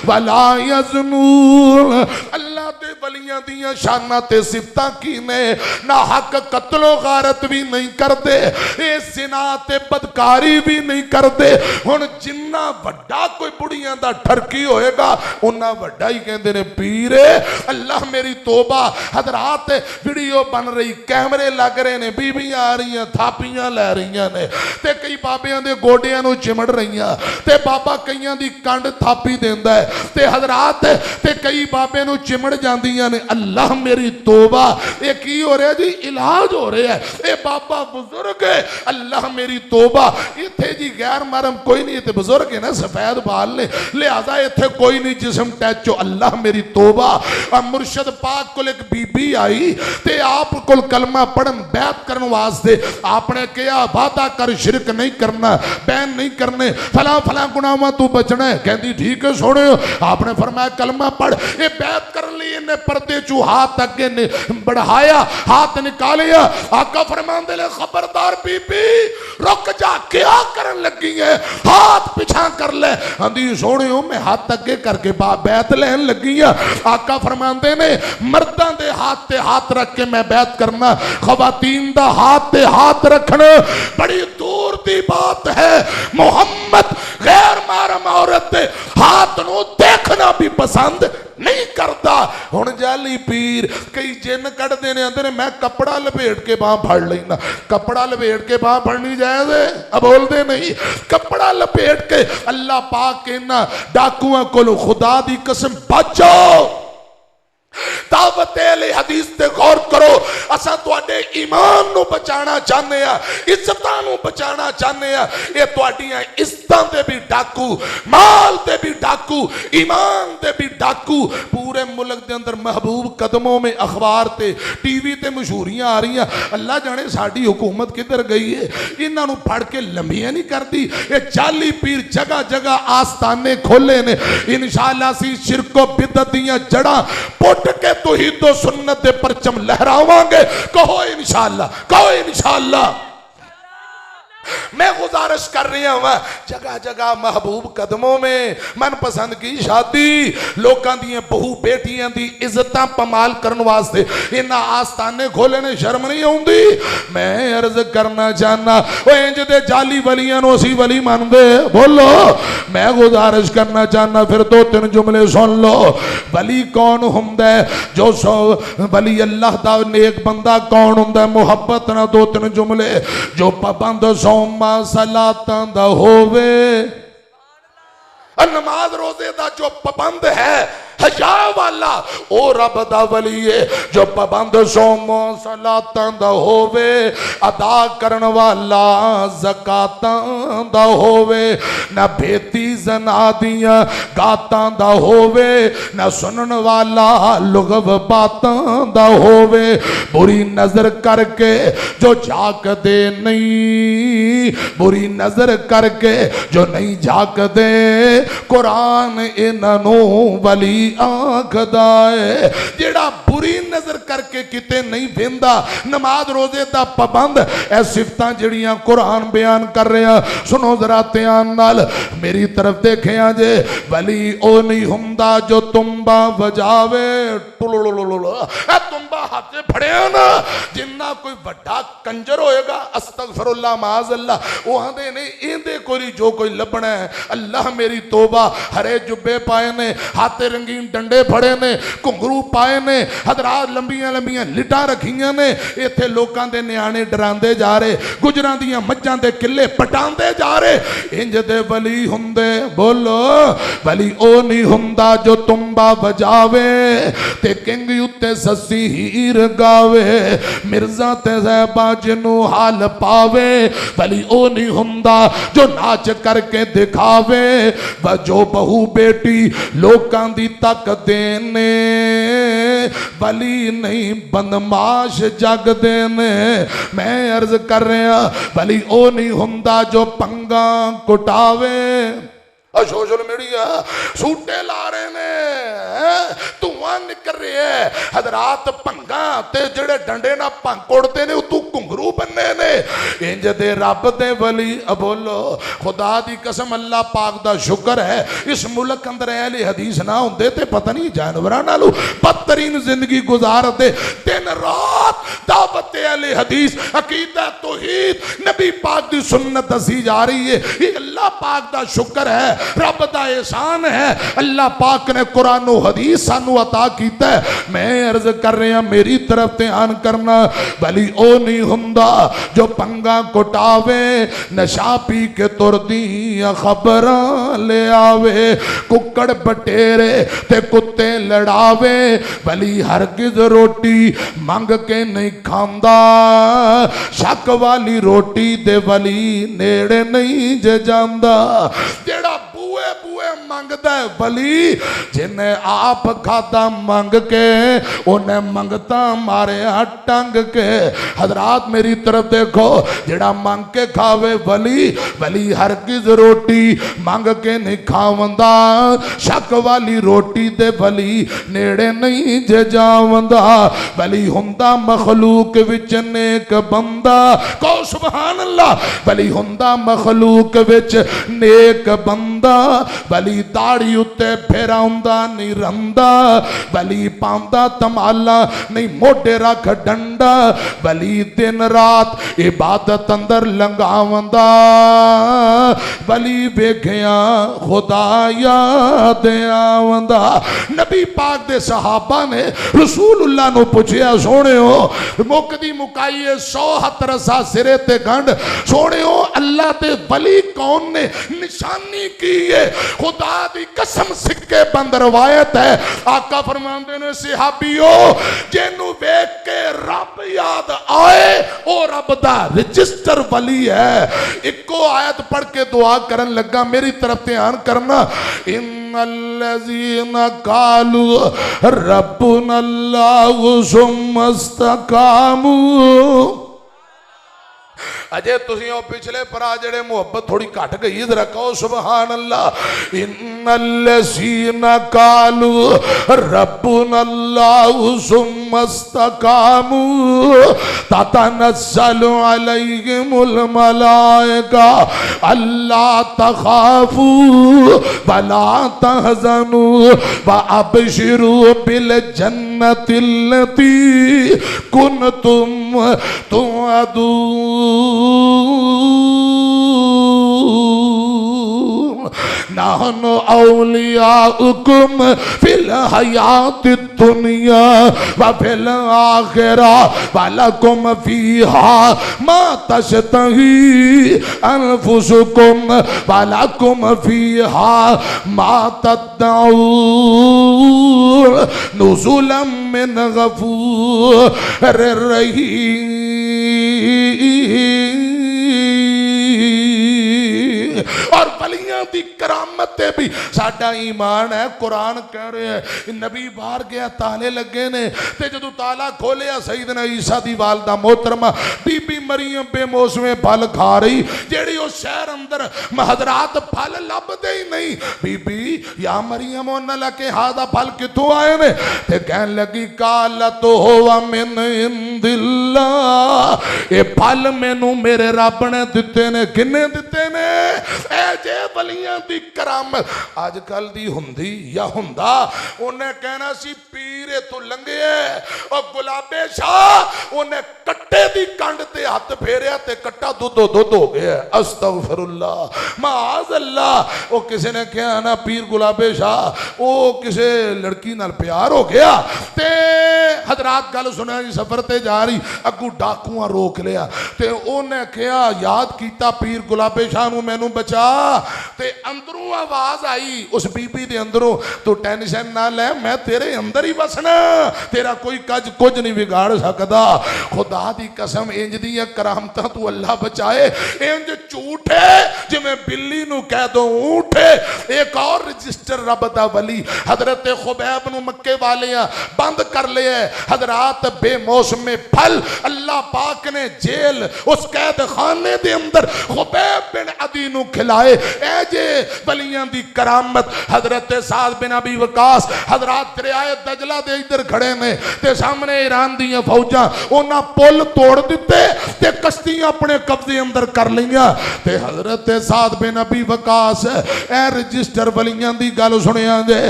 ولا یزنون۔ اللہ دے ولیاں دیاں شانہ تے صفتہ کی نے نہ حق قتل و غارت بھی نہیں کر دے اے زنا تے بدکاری بھی نہیں کر دے ہن جنہ وڈا کوئی بڑیاں دا ٹھرکی ہوئے گا انہاں وڈا ہی کہندے نے پیرے اللہ میری توبہ۔ حضرات ویڈیو بن رہی کیمرے لگ رہے نے بیویاں آ رہی ہیں تھاپیاں لے رہی ہیں نے تے کئی بابیاں دے گوڈیاں نو چمڑ رہی ہیں تے بابا کئیاں دی کنڈ تھاپی دیندا ہے تے حضرات تے کئی بابے نو چمڑ جاندیاں نے اللہ میری توبہ یہ کی ہو رہا جی علاج ہو رہا ہے اے بابا بزرگ ہے اللہ میری توبہ یہ تھے جی غیر محرم کوئی نہیں تے بزرگ ہے نا سفید بال نے لہذا یہ تھے کوئی نہیں جسم ٹیچو اللہ میری توبہ مرشد پاک کو ایک بی بی آئی تے آپ کو کلمہ پڑھن بیعت کرن واسطے آپ نے کہا وعدہ کر شرک نہیں کرنا بین نہیں کرنے فلاں فلاں گناہاں تو بچنا ہے کہندی ٹھیک ہے سونے آپ نے فرمایا کلمہ پڑھ یہ بیعت کر لی انہیں پردے چو ہاتھ اگے بڑھایا ہاتھ نکالیا آقا فرمان دے لے خبردار بی بی رک جا کیا کرن لگی ہے ہاتھ پچھا کر لے اندھی سونے میں ہاتھ اگے کر کے بیعت لین لگی ہے آقا فرمان دے نے مردان دے ہاتھ رکھ کے میں بیعت کرنا خواتین دا ہاتھ رکھنا بڑی دور دی بات ہے محمد غیر محرم عورت دے ہاتھ نو دیکھنا بھی پسند نہیں کرتا ہن جالی پیر کئی جن کڑ دینے اندر میں کپڑا لپیٹ کے باں پھڑ لینا کپڑا لپیٹ کے باں پھڑنی جائز ہے اب بول دے نہیں کپڑا لپیٹ کے اللہ پاک کہنا ڈاکوਆਂ کو خدا دی قسم بچو دعوت اہل حدیث تے غور کرو اساں تواڈے ایمان نو بچانا چاہنے ہیں عزتاں نو بچانا چاہنے ہیں یہ تواڈیاں عزتاں دے بھی ڈاکو مال دے بھی ڈاکو ایمان دے بھی ڈاکو پورے ملک دے اندر محبوب قدموں میں اخبار تے ٹی وی تے مشہوریاں آ رہی ہیں اللہ جانے ساڈی حکومت کدھر گئی ہے انہاں نو پڑھ کے لمبیاں نہیں کرتی یہ جعلی پیر جگہ جگہ آستانے کھولے نے انشاءاللہ سی شرک و بدعت دیاں جڑاں پٹ کے توحید و سنت دے پرچم لہراواں گے کہو انشاءاللہ میں گزارش کر رہی ہوں جگہ جگہ محبوب قدموں میں من پسند کی شادی لوکاں دیاں بہو بیٹیاں دی عزتاں پمال کرن واسطے انہاں آستانے کھولے نے شرم نہیں ہوندی میں عرض کرنا چاہنا وہ انج دے جعلی ولیاں نو اسی ولی مان دے بولو میں گزارش کرنا چاہنا پھر دو تین جملے سن لو ولی کون ہوندا ہے جو ولی اللہ دا نیک بندہ کون ہوندا ہے محبت نہ دو تین جملے جو پابند سوما صلاتاں دا ہووے نماز روزے دا جو پابند ہے حیا والا او رب دا ولی ہے جو پابند سوم صلاتاں دا ہووے ادا کرن والا زکاتاں دا ہووے نہ بھیتی زنا دیاں گاتاں دا ہووے نہ سنن والا لغو باتاں دا ہووے بری نظر کر کے جو جھاک دے نہیں بری نظر کر کے جو نہیں جھاک دے قرآن انہوں ولی آنکھ دائے جیڑا بری نظر کر کے کتے نہیں بھیندا نماز روزے دا پابند اے صفتاں جڑیاں قرآن بیان کر رہے ہیں سنو ذرا تیان نال میری طرف دیکھیں آجے ولی او نہیں ہمدا جو تمبا بجاوے اے تمبا ہاتھ سے پھڑے ہیں نا جنہ کوئی بڑا کنجر ہوئے گا استغفر اللہ معاذ اللہ وہاں دے نہیں این دے کوئی جو کوئی لبنا ہے اللہ میری توبہ ہرے جبے پائے نے ہاتھے رنگین ڈنڈے پھڑے نے کنگرو پائے نے حضرات لمبیاں لمبیاں لٹا رکھیاں نے ایتھے لوکاں دے نیانے ڈراندے جا رہے گجران دیاں مجھاں دے کلے پٹاندے جا رہے انج دے ولی ہندے بولو ولی او نہیں ہندا جو تمبا بجاوے تے کنگ یوتے سسی ہیر گاوے مرزا تے زیبا جنو حال پاوے ولی او نہیں ہندا جو ناچ کر کے دکھاوے و جو بہو بیٹی لوکاں دی تک دینے ولی نہیں بندماش جگ دینے میں عرض کر رہا ولی او نہیں ہندا جو پنگاں کٹاوے سوشل میڈیا سوٹے لا رہے نے تواں نکر رہے ہیں حضرات پنگاں تے جڑے ڈنڈے نہ پنگ کوڑتے نے تو کنگرو بننے نے انج دے رب دے ولی بولو خدا دی قسم اللہ پاک دا شکر ہے اس ملک اندر اہل حدیث نہ ہوندے تے پتہ نہیں جانوراں نالو بدترین زندگی گزار دے دن رات دعوت اہل اہل حدیث عقیدہ توحید نبی پاک دی سنت دسی جا رہی ہے. یہ اللہ پاک دا شکر ہے, رب دا احسان ہے. اللہ پاک نے قرآن و حدیث سانو عطا کیتا ہے. میں عرض کر رہے ہیں میری طرف دھیان کرنا. بلی او نہیں ہوندا جو پنگا کٹاوے, نشا پی کے تردی خبراں لے آوے, ککڑ بٹیرے تے کتے لڑاوے, بلی ہرگز روٹی منگ کے نہیں کھاندا. شک والی روٹی دے ولی نیڑے نہیں جے جاندا. جیڑا بوئے بوئے منگدا ہے ولی, جنہیں آپ کھادا منگ کے انہیں منگتا مارے ٹنگ کے. حضرات میری طرف دیکھو, جڑا منگ کے کھاوے ولی, ولی ہرگز روٹی منگ کے نہیں کھاوندا. شک والی روٹی دے ولی نیڑے نہیں جے جاوندا. ولی ہوندا مخلوق وچ نیک بندہ, کو سبحان اللہ. ولی ہوندا مخلوق وچ نیک بندہ, ولی داڑھی اتے پھیراوندا نہیں رندا, ولی پاوندا تمالا نہیں موٹے رکھ ڈنڈا, ولی دن رات عبادت اندر لنگاوندا, ولی ویکھیا خدا یاد آوندا. نبی پاک دے صحابہ نے رسول اللہ نو پوچھیا, سونے ہو مکدی مکائیے 100 رسا سرے تے گنڈ, سونے ہو اللہ تے ولی کون نے نشانی کی ہے؟ خدا دی قسم سکے بند روایت ہے. آقا فرماندے نے صحابیو جنوں ویکھ کے رب یاد آئے او رب دا رجسٹر ولی ہے. ایکو آیت پڑھ کے دعا کرن لگا, میری طرف دھیان کرنا. ان الذین قالوا ربنا اللہ ثم استقاموا. اجے تسیوں پچھلے پرا جڑے محبت تھوڑی کٹ گئی, ذرا کہو سبحان اللہ. ان الذین قالوا ربنا اللہ ثم استقاموا تتنزل علیہم الملائکہ الا تخافوا ولا تحزنوا وابشروا بالجنۃ التي کنتم توعدون. نحن اولیاؤکم فی الحیات الدنیا وفی الاخرہ ولکم فیہا ما تشتہی انفسکم ولکم فیہا ما تدعون نزلا من غفور رحیم. اور ولیاں دی کرامت بھی ساڈا ایمان ہے. قرآن کہہ رہے ہیں نبی باہر گیا, تالے لگے نے, تے جدو تالا کھولیا سیدنا عیسیٰ دی والدہ محترمہ بی بی مریم بے موسمیں پھل کھا رہی, جیڑی اس شہر اندر حضرات پھل لب دے ہی نہیں. بی بی یا مریم انہا لکے ہادہ پھل کتوں آئے نے, تے کہن لگی قالت ہوا من عند اللہ, اے پھل مینوں میرے رب نے دتے نے. کنے دتے نے؟ اے جے ولیاں دی کرامت. آج کل دی ہندی یا ہندا انہیں کہنا سی پیرے تو لنگے ہے, اور گلابے شاہ انہیں کٹے دی کانڈ تے ہاتھ پھیریا تے کٹا دودھ ہو گیا. استغفر اللہ معاذ اللہ. وہ کسی نے کہا نا پیر گلابے شاہ وہ کسی لڑکی نال پیار ہو گیا. تے حضرات گل سنا جی, سفر تے جا رہی, اگو ڈاکوਆਂ روک لیا, تے انہیں کہا یاد کیتا پیر گلابے شاہ نو مینوں بچا. تے اندروں آواز آئی اس بی بی دے اندروں, تو ٹینشن نہ لے میں تیرے اندر ہی بسنا, تیرا کوئی کچھ نہیں بگاڑ سکدا. خدا دی قسم انج دی کرامتاں تو اللہ بچائے. انج جھوٹ ہے جی میں بلی نو کہہ دو اونٹ ہے. ایک اور رجسٹر رب دا ولی حضرت خبیب نو مکے والیاں بند کر لیا ہے. حضرات بے موسم پھل اللہ پاک نے جیل اس قید خانے دے اندر خبیب بن عدی نو کھلائے. اے جے ولیاں دی کرامت. حضرت سعد بن ابی وقاص حضرات دریائے دجلہ دے ادھر کھڑے میں, تے سامنے ایران دیاں فوجاں انہاں پل توڑ دیتے تے کشتیاں اپنے قبضے اندر کر لیاں. تے حضرت سعد بن ابی وقاص اے رجسٹر ولیاں دی گل سنیاں جے,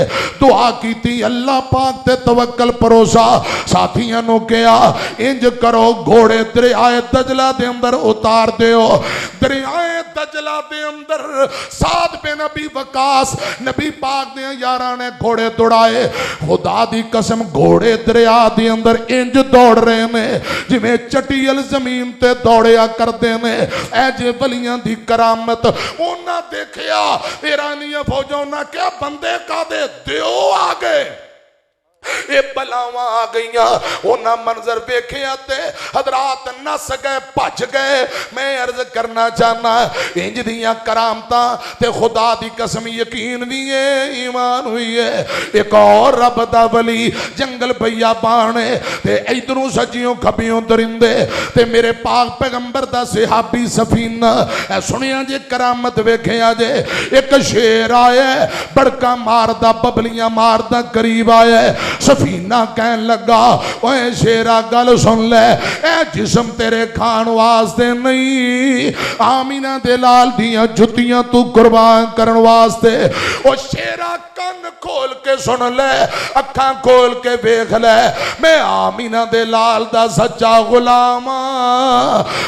دعا کیتی اللہ پاک تے توکل پروسا. ساتھیاں نو کیا انج کرو گھوڑے دریائے دجلہ دے اندر اتار دیو. دریائے دجلہ دے اندر سعد بن ابی وقاص نبی پاک دے یاراں نے گھوڑے دوڑائے. خدا دی قسم گھوڑے دریا دے اندر انج دوڑ رہے نے جویں چٹیل زمین تے دوڑیا کردے نے. اے جے ولیاں دی کرامت انہاں دیکھیا ایرانیاں فوجاں نہ کیا بندے کا دے دیو آگے اے بلاواں آ گئیاں. انہاں منظر دیکھے آتے حضرات نس گئے پچ گئے. میں عرض کرنا چاہنا انج دیاں کرامتاں تے خدا دی قسم یقین بھی ہے ایمان ہوئی ہے. ایک اور رب دا ولی جنگل بیابان تے ادھروں سجیوں کھبیوں درندے تے میرے پاک پیغمبر دا صحابی سفینہ. اے سنیا جے کرامت ویکھیا جے ایک شیر آیا بڑکا ماردا ببلیاں ماردا قریب آیا. سفینہ کہن لگا اوے شیرہ گل سن لے اے جسم تیرے کھان واسطے نہیں آمینہ دے لال دیاں جتیاں تو قربان کرن واسطے. او شیرہ کن کھول کے سن لے اکھاں کھول کے بیکھ لے میں آمینہ دے لال دا سچا غلام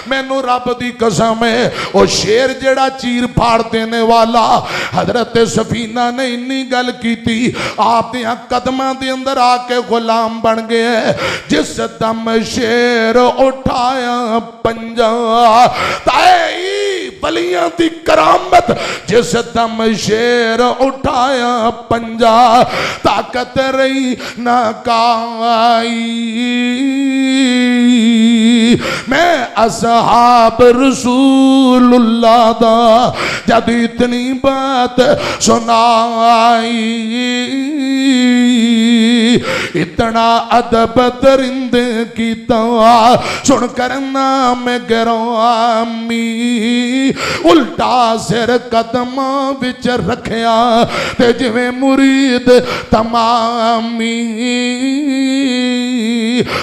میں نو رب دی قسم ہے. او شیر جڑا چیر پھاڑ دینے والا حضرت سفینہ نے انی گل کی تھی آپ دیاں قدمہ دے اندر آ کے غلام بن گئے. جس دم شیر اٹھایا پنجا تائی ولیاں دی کرامت جس دم شیر اٹھایا پنجا طاقت رہی نہ کائی. میں اصحاب رسول اللہ دا جد اتنی بات سنائی اتنا ادب درندے کی تا سن کر نام گرامی الٹا سر قدماں وچ رکھیا تے جویں مرید تمامی.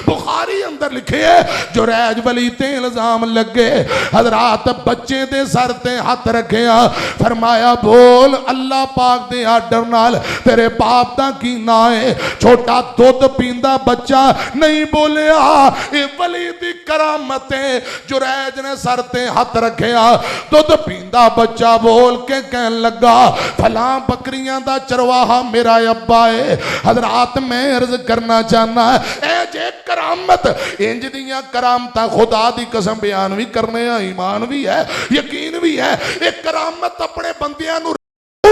بخاری اندر لکھے جو ریج ولی تے الزام لگے حضرات بچے دے سر تے ہاتھ رکھیا فرمایا بول اللہ پاک دے آڈر نال تیرے باپ دا کی نائے چھوٹا دودھ پیندہ بچہ نہیں بولیا. اے ولی دی کرامتیں جو ریج نے سر تے ہاتھ رکھیا دودھ پیندہ بچہ بول کے کہن لگا فلاں بکریاں دا چرواہا میرا ابا ہے. حضرات میں عرض کرنا چاہنا اے جے کرامت انج دیاں کرامتاں خدا دی قسم بیان بھی کرنے ہیں ایمان بھی ہے یقین بھی ہے. ایک کرامت اپنے بندیاں نو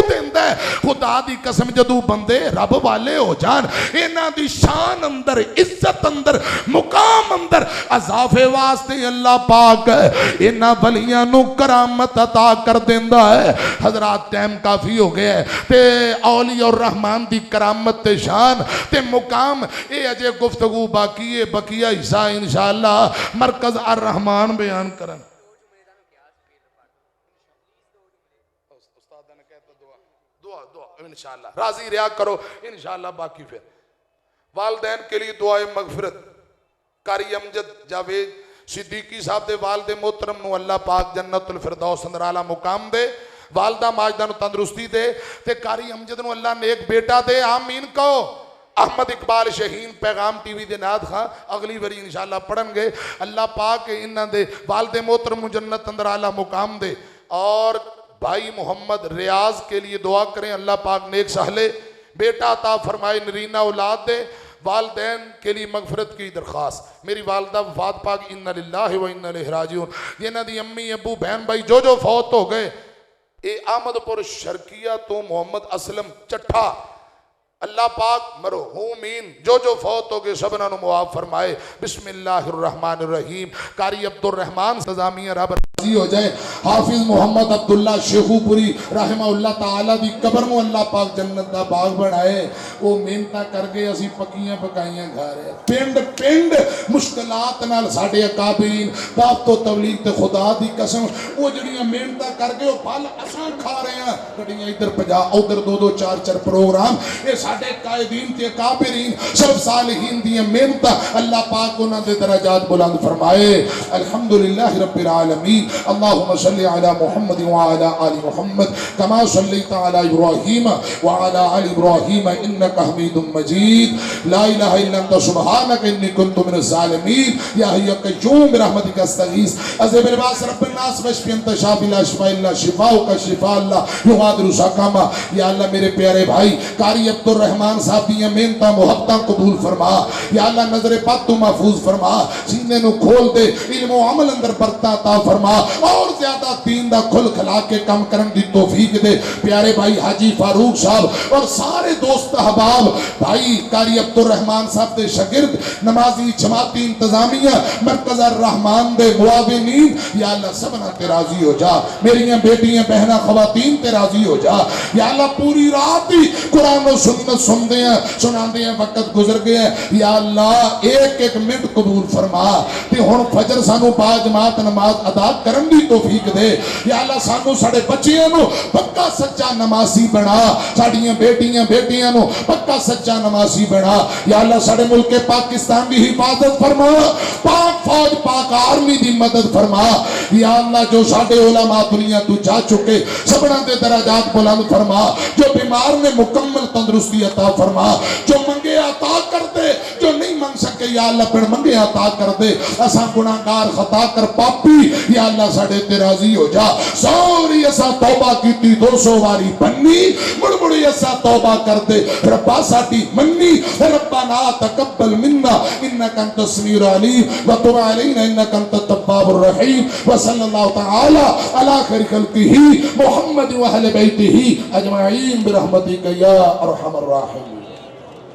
دیندہ ہے خدا دی قسم جدو بندے رب والے ہو جان انہاں دی شان اندر عزت اندر مقام اندر اضافے واسطے اللہ پاک انہاں ولیاں نو کرامت عطا کر دیندہ ہے. حضرات ٹائم کافی ہو گیا ہے تے اولیاء الرحمن دی کرامت تے شان تے مقام اے اجے گفتگو باقی ہے بقیہ حصہ انشاءاللہ مرکز الرحمن بیان کرن. انشاءاللہ راضی ریا کرو انشاءاللہ باقی پھر والدین کے لیے دعائے مغفرت. قاری امجد جاوید صدیقی صاحب دے والد محترم نو اللہ پاک جنت الفردوس اندر اعلیٰ مقام دے والدہ ماجدہ نو تندرستی دے تے قاری امجد نو اللہ نے ایک بیٹا دے آمین کہو. احمد اقبال شہین پیغام ٹی وی دے ناد خاں اگلی وری انشاءاللہ پڑھن گے اللہ پاک انہاں دے والد محترم نو جنت اندر اعلیٰ مقام دے. اور بھائی محمد ریاض کے لیے دعا کریں اللہ پاک نیک سہلے بیٹا عطا فرمائے نرینہ اولاد دے. والدین کے لیے مغفرت کی درخواست. میری والدہ وفات پاک انا للہ و انا الیہ راجعون. جنہ دی امی ابو بہن بھائی جو فوت ہو گئے اے احمد پور شرکیہ تو محمد اسلم چٹھا اللہ پاک مرحومین جو فوت ہو گئے سبنا نو معاف فرمائے. بسم اللہ الرحمن الرحیم. قاری عبد الرحمن سزامیہ رب راضی ہو جائے. حافظ محمد عبداللہ شیخو پوری رحمہ اللہ تعالیٰ دی قبر نو اللہ پاک جنت دا باغ بڑھائے. وہ محنتاں کر گئے اسی پکیاں پکائیاں کھا رہے پنڈ پنڈ مشکلات نال ساڈے اکابرین بات تو تبلیغ تے خدا دی قسم وہ جڑیاں محنتاں کر گئے وہ پھل اساں کھا رہے ہیں. گڈیاں ادھر پجا ادھر دو چار پروگرام یہ ساڈے قائدین تے اکابرین سب صالحین دی محنت اللہ پاک انہاں دے درجات بلند فرمائے. الحمدللہ رب العالمین. اللهم صل على محمد وعلى آل محمد كما صليت على إبراهيم وعلى آل إبراهيم إنك حميد مجيد لا إله إلا أنت سبحانك إني كنت من الظالمين يا حي يا قيوم برحمتك أستغيث أذهب لباس رب الناس واشف أنت شافي لا شفاء إلا شفاؤك شفاء لا يغادر سقما یا اللہ میرے پیارے بھائی قاری عبدالرحمان صاحب دیاں محنتاں محبتاں قبول فرما یا اللہ نظر پاک تو محفوظ فرما سینے نو کھول دے علم و عمل اندر برتا عطا فرما اور زیادہ دین دا کھل کھلا کے کم کرن دی توفیق دے پیارے بھائی حاجی فاروق صاحب اور سارے دوست احباب بھائی قاری عبدالرحمان صاحب دے شاگرد نمازی جماعتی انتظامیہ مرکز الرحمان دے معاونین یا اللہ سبنا تے راضی ہو جا میریاں بیٹیاں بہناں خواتین تے راضی ہو جا یا اللہ پوری رات ہی قرآن و سنت سنان دے ہیں وقت گزر گئے ہیں یا اللہ ایک ایک منٹ قبول فرما تے ہن فجر سانو با جماعت نماز ادا کرن دی توفیق دے یا اللہ سانو ساڑے بچیاں نو پکا سچا نمازی بنا ساڑیاں بیٹیاں نو پکا سچا نمازی بنا یا اللہ ساڑے ملک پاکستان دی حفاظت فرما پاک فوج پاک آرمی دی مدد فرما یا اللہ جو ساڑے علماء دنیا تو جا چکے سبنا دے درجات بلند فرما جو بیمار میں مکمل تندرستی عطا فرما جو منگے عطا کر دے جو نہیں منگ سکے یا اللہ پھر منگے عطا کر دے ایسا گناہگار خطا کر پاپی یا اللہ ساڑے تے راضی ہو جا سوری ایسا توبہ کیتی 200 واری بنی مڑی ایسا توبہ کر دے ربا ساٹی منی ربنا تقبل منا انکا انت السمیع العلیم وتب علینا انکا انت التواب الرحیم وصلی اللہ تعالی علی خیر خلقہ محمد و اہل بیتہ اجمعین برحمتک یا ارحم الراحمین.